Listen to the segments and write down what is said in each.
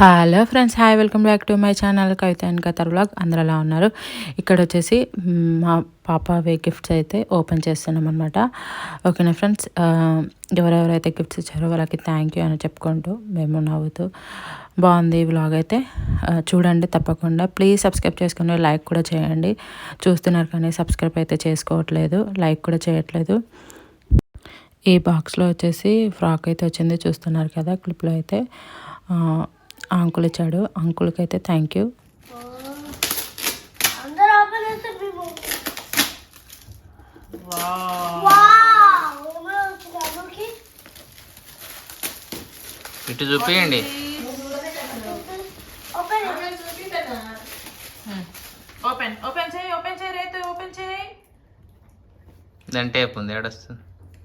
Hello friends, hi, welcome back to my channel Kavitha and Qatar vlog. అందరూ ఎలా ఉన్నారు? ఇక్కడ వచ్చేసి మా పాపవి గిఫ్ట్స్ అయితే ఓపెన్ చేస్తున్నాం అనమాట. ఓకేనా ఫ్రెండ్స్, ఎవరెవరైతే గిఫ్ట్స్ ఇచ్చారో వాళ్ళకి థ్యాంక్ యూ అని చెప్పుకుంటూ మేము నవ్వుతూ బాగుంది వ్లాగ్ అయితే చూడండి తప్పకుండా. ప్లీజ్ సబ్స్క్రైబ్ చేసుకుని లైక్ కూడా చేయండి. చూస్తున్నారు కానీ సబ్స్క్రైబ్ అయితే చేసుకోవట్లేదు, లైక్ కూడా చేయట్లేదు. ఈ బాక్స్లో వచ్చేసి ఫ్రాక్ అయితే వచ్చింది, చూస్తున్నారు కదా క్లిప్లో అయితే. అంకుల్ ఇచ్చాడు, అంకుల్కి అయితే థ్యాంక్ యూ. ఇటు చూపియండి. ఓపెన్ ఓపెన్ చేయి, ఓపెన్ చేయి, రైతు ఓపెన్ చేయి. దాని టేప్ ఉంది, ఏడొస్తుంది.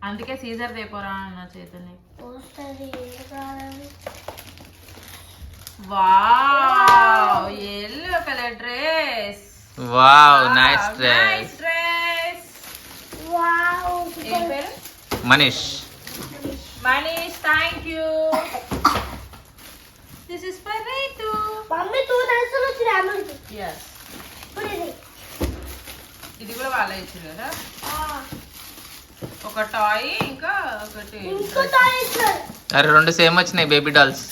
అందుకే సీజర్ తేపోరా నా చేతుల్ని. Wow, yellow color dress. Wow, nice dress. Nice dress. Wow. ఏం పేరు? Manish. Manish, thank you. This is for Ritu. Mummy తూ దర్శనం వచ్చిన అమ్మకి. Yes. పుడిది. ఇది కూడా వాళ్ళే ఇచ్చారు కదా. ఒక టాయ్ ఇంకా ఒకటి. ఇంకో టాయ్ ఇచ్చారు. అరే రెండు సేమ్ వచ్చినాయి, బేబీ డాల్స్.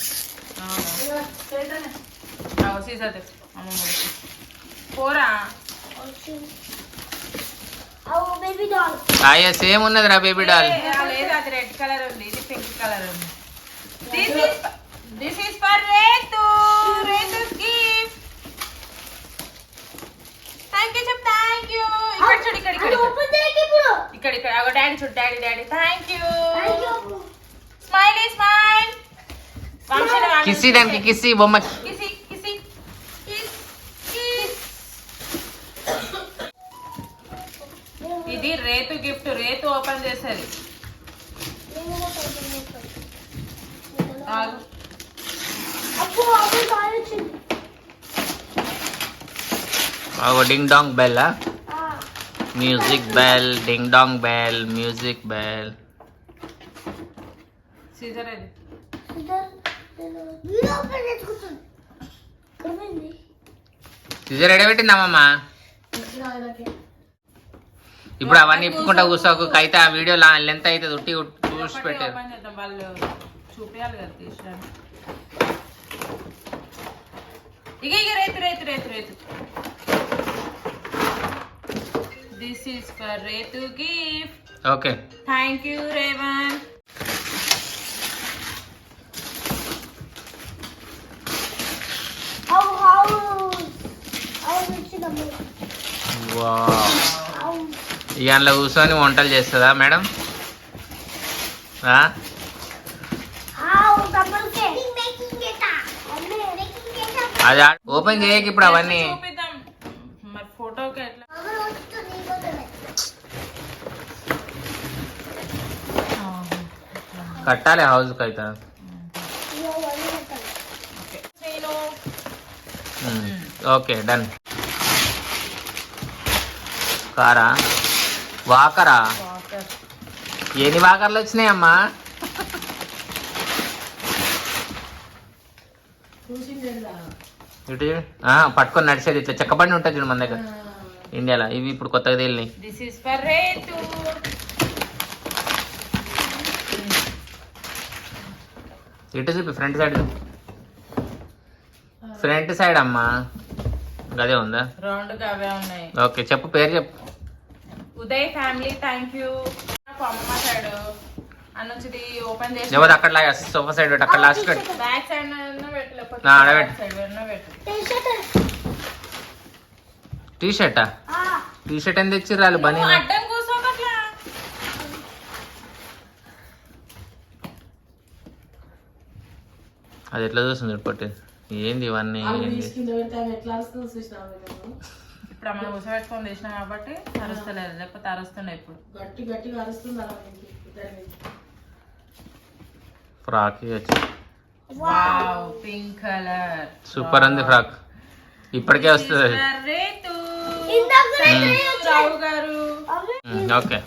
సీజర్ తెచ్చు పోరా. Baby doll. అయ్యా సేమ్ ఉన్నదిరా బేబీ డాల్. లేదు, అది రెడ్ కలర్ ఉంది, ఇది పింక్ కలర్ ఉంది. This is for Retu. Retu's gift. Thank you, chap. Thank you. ఇక్కడ చూడు, ఇక్కడ ఇక్కడ ఓపెన్ చేయి ఇప్పుడు. ఇక్కడ ఇక్కడ అగో డాడీ చూడు, daddy daddy thank you. Thank you. Smiley smile. వంశన కిసి దానికి కిసి బొమ్మకి. కిసి కిసి కిస్ కిస్. ఇది రేతు గిఫ్ట్, రేతు ఓపెన్ చేసేది. ఆగు. అబ్బో అబ్బో టాయ్ వచ్చింది. Ding dong bell. Music bell, ding dong bell, music bell. Caesar అది. వీడియో ఓపెన్ చేసుకుంటుంది. కర్మండి. సీజర్ ఎడబెట్టిందమ్మమ్మ. ఇప్పుడు అవన్నీ ఇప్పుకుంటా కూర్చోకు కైతే. ఆ వీడియో లెంత్ అయితే ఉట్టి చూసి పెట్టారు. ఓపెన్ చేద్దాం, వాళ్ళు చూపించాలి కదా తీసాను. ఇక ఇక Rethu Rethu Rethu Rethu. This is for Rethu gift. Okay, thank you Revan. Wow, ఇక అందులో కూర్చొని వంటలు చేస్తుందా మేడం? అది ఓపెన్ చేయక ఇప్పుడు అవన్నీ. చూపిద్దాం మరి ఫోటోకి ఎట్లా. కట్టాలి హౌస్ అయితే. Okay done. కారా వాకరా, ఎన్ని వాకర్లు వచ్చినాయమ్మా? ఇటు పట్టుకొని నడిచేది ఇట్లా చెక్కబండి ఉంటుంది చూడు మన దగ్గర ఇండియాలో. ఇవి ఇప్పుడు కొత్తగా తేలినాయి. This is for Rethu. ఇటు చూపి, ఫ్రంట్ సైడ్ చూపి. ఫ్రంట్ సైడ్ అమ్మా, అదే ఉందా? రౌండ్ గా అవే ఉన్నాయి. ఓకే చెప్పు, పేరు చెప్పు. Uday family thank you. అమ్మ సైడ్ అన్నొచ్చి ఓపెన్ చేసి ఎవరు అక్కడ సోఫా సైడ్ పెట్టు, అక్కడ లాస్ట్ పెట్టు. బ్యాక్ సైడ్ టీ షర్టా? టీ షర్ట్ ఎంత తెచ్చిర్రు వాళ్ళు? బనీ అడ్డం కూర్చోకట్లా. అది ఎట్లా చూస్తుంది పట్టి. ఏంది ఇవన్నీ? ఇప్పుడు మనం కూర్చోబెట్టుకొని తీసినాం కాబట్టి అరుస్తలేదు, లేకపోతే అరుస్తుండే. ఇప్పుడు గట్టి గట్టిగా అరుస్తుంది. ఫ్రాక్ వచ్చి వావ్, పింక్ కలర్ సూపర్ ఉంది ఫ్రాక్. ఇప్పటికే వస్తుంది. రావు గారు. ఓకే,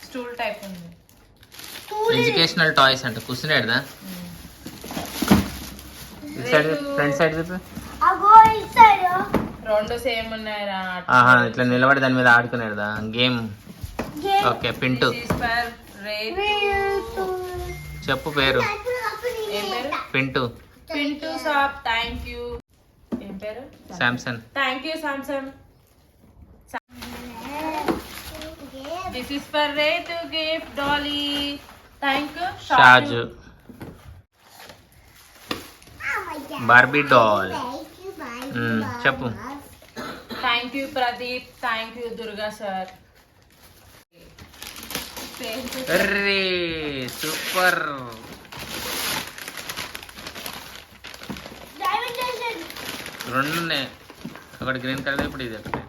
స్టూల్ టైప్ ఉంది. ఎడ్యుకేషనల్ టాయ్స్ అంట కూర్చునేదా సైడ్ ఫ్రంట్ సైడ్ రెండు సేమ్ ఉన్నాయిరా. ఇట్లా నిలబడి దాని మీద ఆడుకునేదా గేమ్. ఓకే పింటూ చెప్పు పేరు. ఏం పేరు? Pintu. Pintu shop. Thank you. ఏం పేరు? Samsung. Thank you Samsung. This is for Rethu gift dolly. Thank you Shaju. Barbie doll. చెప్పు. Thank you Pradeep. Thank you Durga sir. అర్రే సూపర్. రెండు ఉన్నాయి, ఒకటి గ్రీన్ కలర్ ఇప్పుడు ఇది ఒకటి.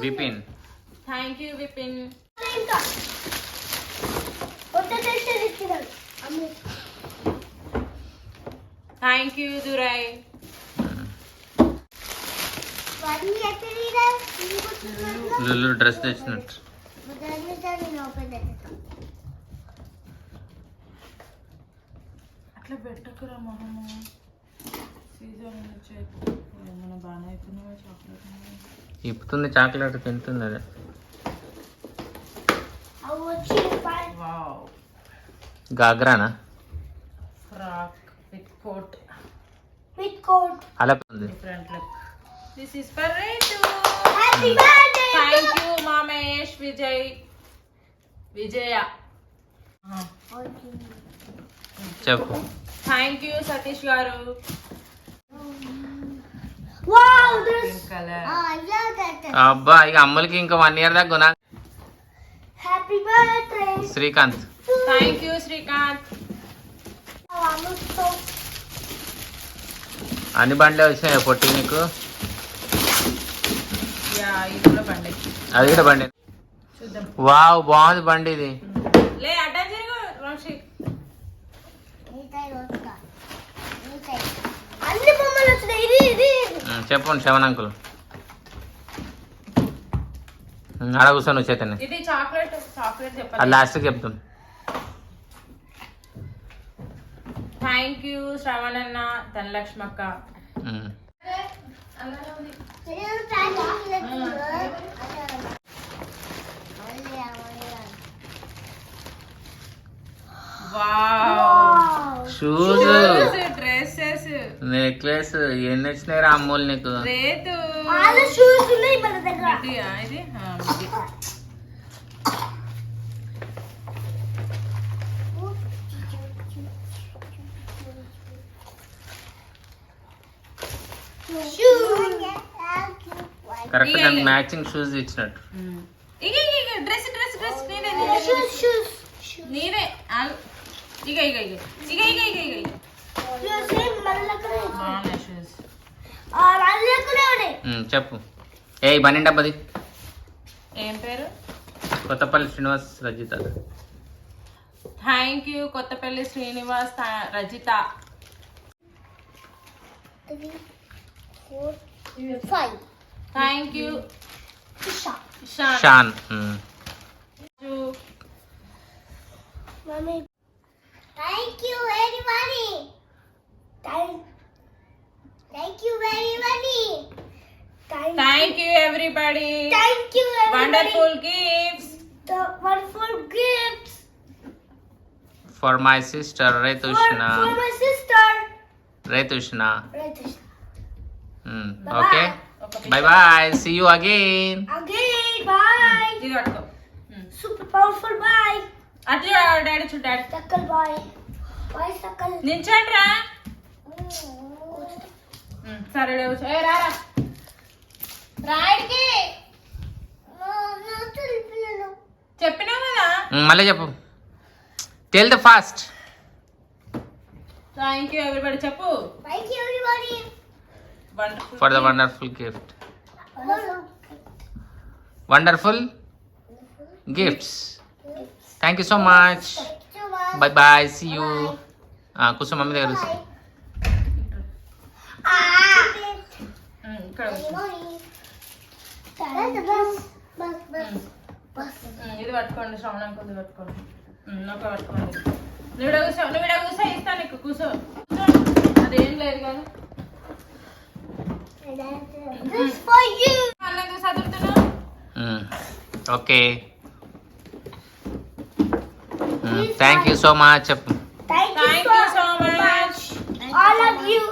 Vipin. Thank you Vipin. Thank you Durai. Lulu dress తెచ్చినట్టు. అట్లా పెట్టకురా మొహము. సీజన్ ఏమైనా బాగా అయిపోయినా చాక్లెట్ ఇప్పుతుంది చాక్లెట్ తింటుంది అది. వావ్. గాగ్రానా ఫ్రాక్ విత్ కోట్. అలా ఉంది. Different look. This is for Rethu. Happy birthday. Thank you మా మహేష్ విజయ. చెప్పు. Thank you Satish garu. Wow pink colour. అబ్బా ఇక అమ్ములకి ఇంకా 1 year దాకా కొనా. Happy birthday. Srikanth. Thank you Srikanth. అన్ని బండ్లే వచ్చినాయి పొట్టి నీకు. యా ఇది కూడా బండి. అది కూడా బండి. చూద్దాం. వావ్ బాగుంది బండి ఇది. లే అటాచ్ చేయకు రాక్షి. అన్ని బొమ్మలు వచ్చినాయి. ఇది చెప్పండి శవన్ అంకుల్. అలా కూర్చొని వచ్చేతనే. ఇది చాక్లెట్ అది చెప్పాలి. లాస్ట్కి చెప్తాం. థ్యాంక్ యూ శ్రవణ్ అన్న ధనలక్ష్మక్క. షూస్, డ్రెస్సెస్, నెక్లెస్ ఎన్ని వచ్చినాయి అమ్మోళ్ళు నీకు. రేతు షూస్ ఉన్నాయి మన దగ్గర. మిడ్డియా ఇది? మిడ్డి. కరెక్ట్ దానికి మ్యాచింగ్ షూస్ ఇచ్చినట్టు. ఇక డ్రెస్ డ్రెస్ డ్రెస్ నేనే నేనే ఇక ఇక ఇక ఇక ఇక ఇక ఇక బాగున్నాయి షూస్. చెప్పు. ఏ బన్నీ డబ్బది. ఏం పేరు? Kothapalli Srinivas Rajitha. Thank you Kothapalli Srinivas Rajitha. 3, 4, 5. Thank you Shan. Mommy. Thank you everybody. Thank you everybody. Thank you everybody. Thank you everybody. Wonderful gifts. The wonderful gifts. For my sister Rethushna. For my sister. Rethushna. Rajeshna. Okay bye bye. See you again. Again, bye. ఇది పట్టుకో. Super powerful, bye. అట్లా daddy చూడు daddy. Sakal, bye. Bye, Sakal. నించండి రా. సరే లేవు. ఏ రారా రాయడికి చెప్పినావు కదా. మళ్ళీ చెప్పు. Tell the fast. Thank you everybody చెప్పు. Thank you everybody. Wonderful for the wonderful gift. Wonderful. Wonderful gifts. Thank you so much. Thank you, bye. Bye bye. See you. కూర్చో మమ్మీ దగ్గర కూర్చో. ఇక్కడ కూర్చో. That's the best. Bus, bus, bus. ఇది పట్టుకోండి, శ్రవణం కొద్ది పట్టుకోండి. ఒక పట్టుకోండి. నువ్వు ఇక్కడ కూర్చో ఇస్తాను, నీకు కూర్చో. అదేం లేదు కదా. This for you. అన్నకు చదువుతున్నా. Okay, thank you so much. Thank Thank you you so much. all of you.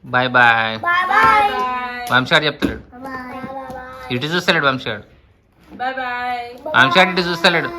Bye bye. Bye bye. Bye. వంశాడు చెప్తాడు, Bye bye. ఇటు చూస్తలేడు వంశాడు. Bye bye. వంశాడు ఇటు చూస్తలేడు.